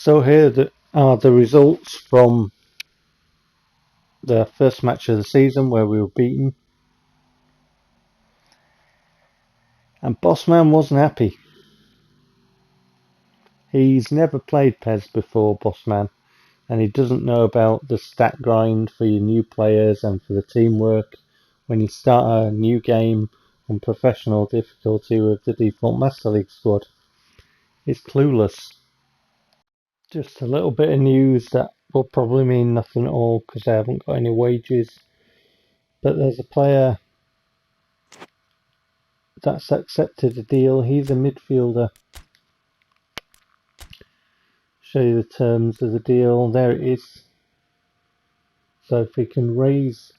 So here are the results from the first match of the season where we were beaten. And Bossman wasn't happy. He's never played PES before, Bossman, and he doesn't know about the stat grind for your new players and for the teamwork when you start a new game on professional difficulty with the default Master League squad. He's clueless. Just a little bit of news that will probably mean nothing at all because I haven't got any wages. But there's a player that's accepted a deal. He's a midfielder. Show you the terms of the deal. There it is. So if we can raise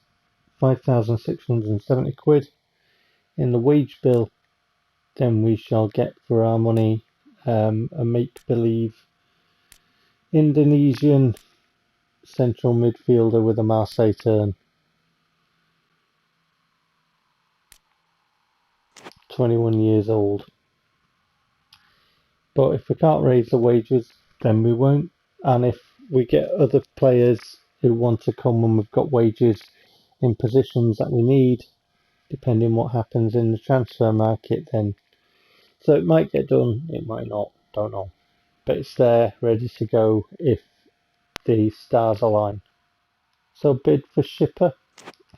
5,670 quid in the wage bill, then we shall get for our money a make-believe Indonesian central midfielder with a Marseille turn. 21 years old. But if we can't raise the wages, then we won't. And if we get other players who want to come when we've got wages in positions that we need, depending what happens in the transfer market, then so it might get done, it might not, don't know. But it's there, ready to go if the stars align. So bid for shipper.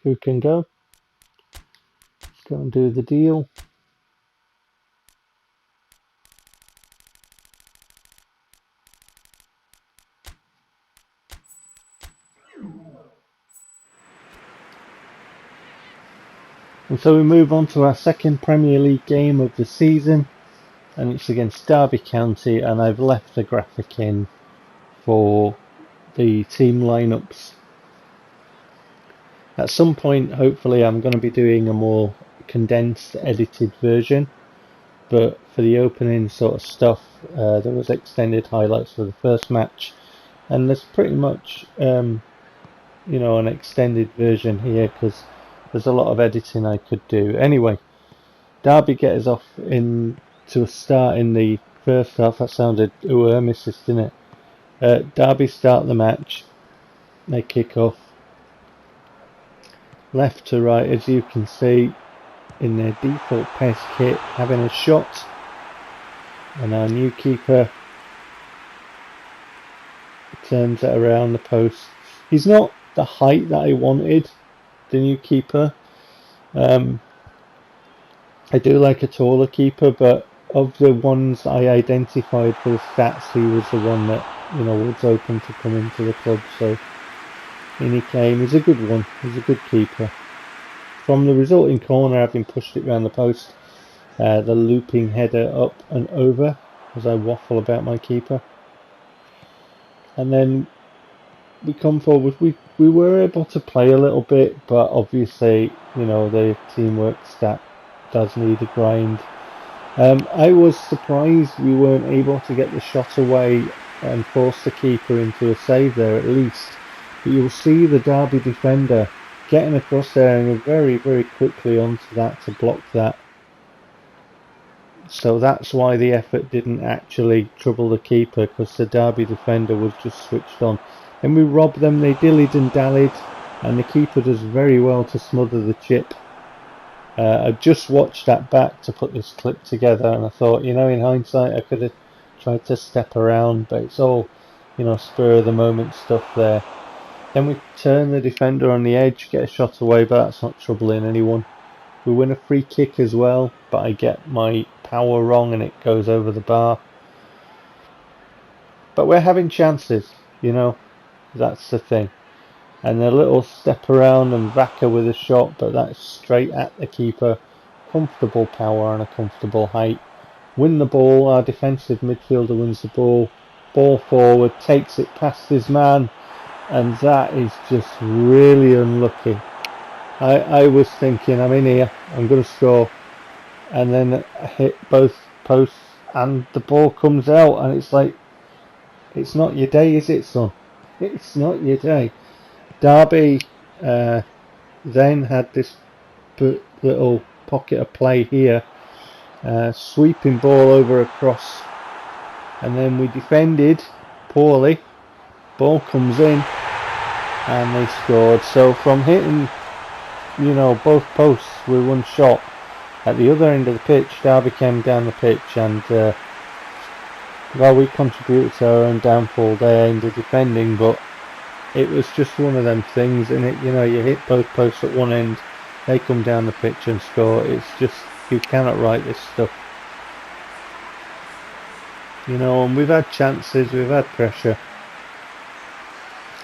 Who can go? Let's go and do the deal. And so we move on to our second Premier League game of the season, and it's against Derby County, and I've left a graphic in for the team lineups. At some point, hopefully, I'm going to be doing a more condensed, edited version, but for the opening sort of stuff, there was extended highlights for the first match, and there's pretty much, an extended version here because there's a lot of editing I could do. Anyway, Derby get us off to a start in the first half. That sounded missus, didn't it? Derby start the match. They kick off. Left to right, as you can see, in their default PES kit, having a shot. And our new keeper turns it around the post. He's not the height that I wanted, the new keeper. I do like a taller keeper, but of the ones I identified for the stats, he was the one that was open to come into the club. So in he came. He's a good one. He's a good keeper. From the resulting corner, having pushed it around the post, the looping header up and over as I waffle about my keeper, and then we come forward. We were able to play a little bit, but obviously, the teamwork stat does need a grind. I was surprised we weren't able to get the shot away and force the keeper into a save there at least. But you'll see the Derby defender getting across there and very, very quickly onto that to block that. So that's why the effort didn't actually trouble the keeper, because the Derby defender was just switched on. And we robbed them, they dillied and dallied, and the keeper does very well to smother the chip. I just watched that back to put this clip together, and I thought, in hindsight, I could have tried to step around, but it's all, spur of the moment stuff there. Then we turn the defender on the edge, get a shot away, but that's not troubling anyone. We win a free kick as well, but I get my power wrong and it goes over the bar. But we're having chances, that's the thing. And a little step around and Vaca with a shot, but that's straight at the keeper. Comfortable power and a comfortable height. Win the ball, our defensive midfielder wins the ball. Ball forward, takes it past his man, and that is just really unlucky. I was thinking, I'm in here, I'm going to score. And then I hit both posts and the ball comes out, and it's like, it's not your day, is it, son? It's not your day. Derby then had this little pocket of play here, sweeping ball over across, and then we defended poorly. Ball comes in and they scored. So from hitting, both posts with one shot at the other end of the pitch, Derby came down the pitch and we contributed to our own downfall there in the defending, but it was just one of them things, and you hit both posts at one end, they come down the pitch and score. It's just, you cannot write this stuff. And we've had chances, we've had pressure,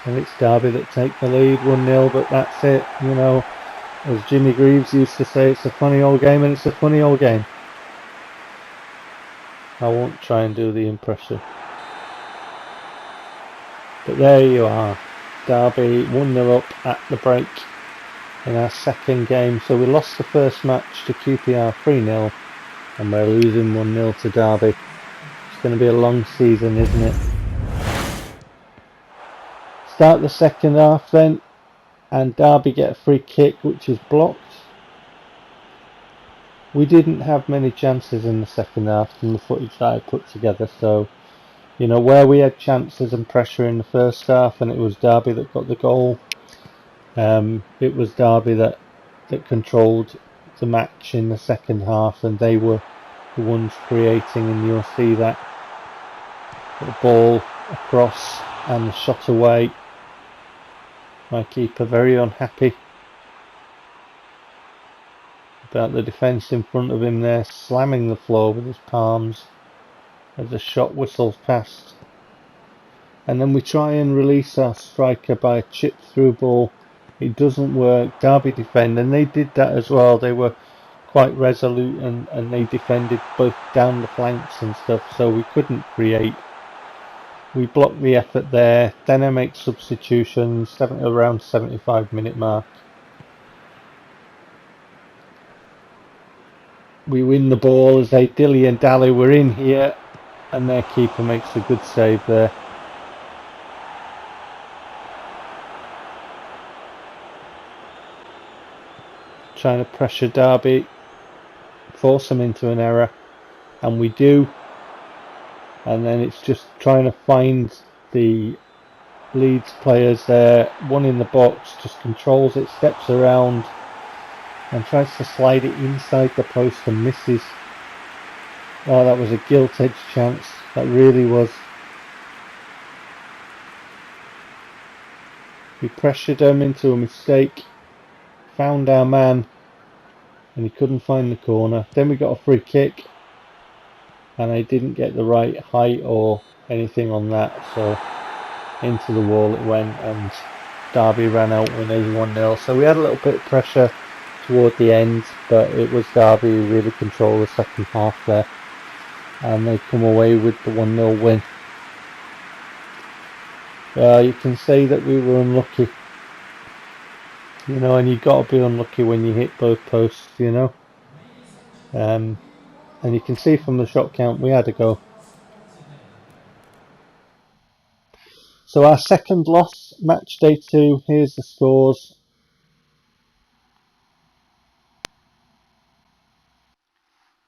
and it's Derby that take the lead 1-0, but that's it. As Jimmy Greaves used to say, it's a funny old game, and it's a funny old game. I won't try and do the impression. But there you are. Derby 1-0 up at the break in our second game. So we lost the first match to QPR 3-0 and we're losing 1-0 to Derby. It's going to be a long season, isn't it? Start the second half then, and Derby get a free kick which is blocked. We didn't have many chances in the second half from the footage that I put together, so where we had chances and pressure in the first half and it was Derby that got the goal, it was Derby that controlled the match in the second half, and they were the ones creating, and you'll see that the ball across and the shot away. My keeper very unhappy about the defence in front of him there, slamming the floor with his palms as the shot whistles past. And then we try and release our striker by a chip through ball. It doesn't work. Derby defend, and they did that as well. They were quite resolute and they defended both down the flanks and stuff, so we couldn't create. We blocked the effort there. Then I make substitutions around 75-minute mark. We win the ball as they dilly and dally. We're in here, and their keeper makes a good save there. Trying to pressure Derby, force them into an error, and we do. And then it's just trying to find the Leeds players there. One in the box, just controls it, steps around and tries to slide it inside the post and misses. Oh, that was a gilt-edged chance. That really was. We pressured them into a mistake, found our man, and he couldn't find the corner. Then we got a free kick, and I didn't get the right height or anything on that, so into the wall it went, and Derby ran out winning 1-0. So we had a little bit of pressure toward the end, but it was Derby who really controlled the second half there, and they come away with the 1-0 win. Well, you can say that we were unlucky, and you've got to be unlucky when you hit both posts, and you can see from the shot count we had a go. So our second loss, match day 2, here's the scores.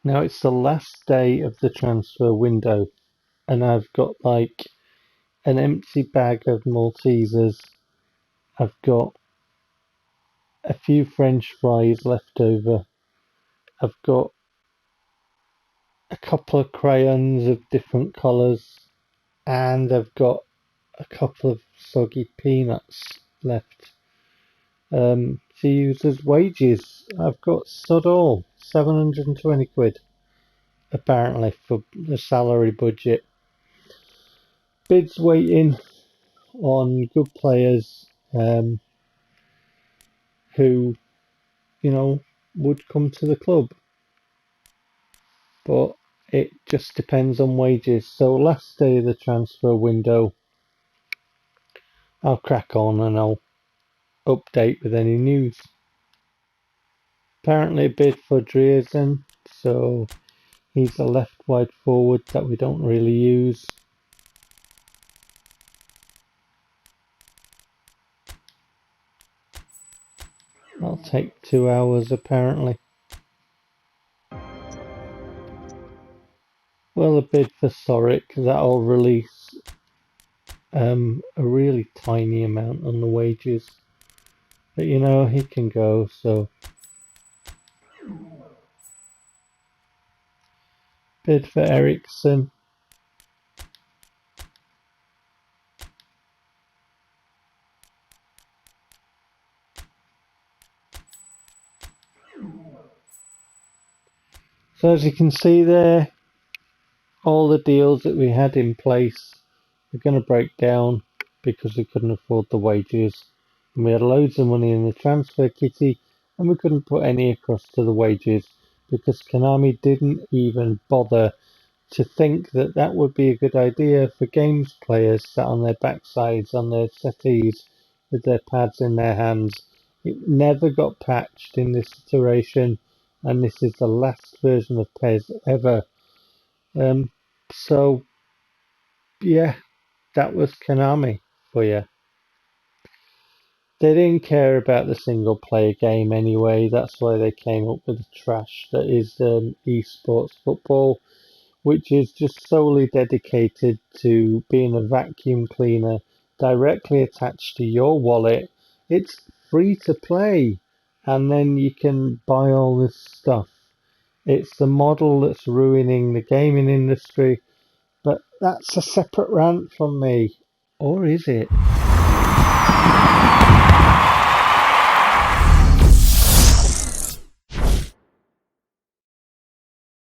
Now it's the last day of the transfer window, and I've got like an empty bag of Maltesers. I've got a few French fries left over. I've got a couple of crayons of different colours, and I've got a couple of soggy peanuts left to use as wages. I've got sod all, 720 quid apparently for the salary budget. Bids waiting on good players who, would come to the club, but it just depends on wages. So last day of the transfer window, I'll crack on and I'll update with any news. Apparently a bid for Driessen, so he's a left wide forward that we don't really use. That'll take 2 hours apparently. Well, a bid for Sorek, that'll release a really tiny amount on the wages. But you know, he can go, so bid for Ericsson. So as you can see there, all the deals that we had in place are going to break down because we couldn't afford the wages. And we had loads of money in the transfer kitty and we couldn't put any across to the wages because Konami didn't even bother to think that that would be a good idea for games players sat on their backsides on their settees with their pads in their hands. It never got patched in this iteration, and this is the last version of PES ever. So yeah, that was Konami for you. They didn't care about the single player game anyway. That's why they came up with the trash that is esports football, which is just solely dedicated to being a vacuum cleaner directly attached to your wallet. It's free to play, and then you can buy all this stuff. It's the model that's ruining the gaming industry, but that's a separate rant from me. Or is it?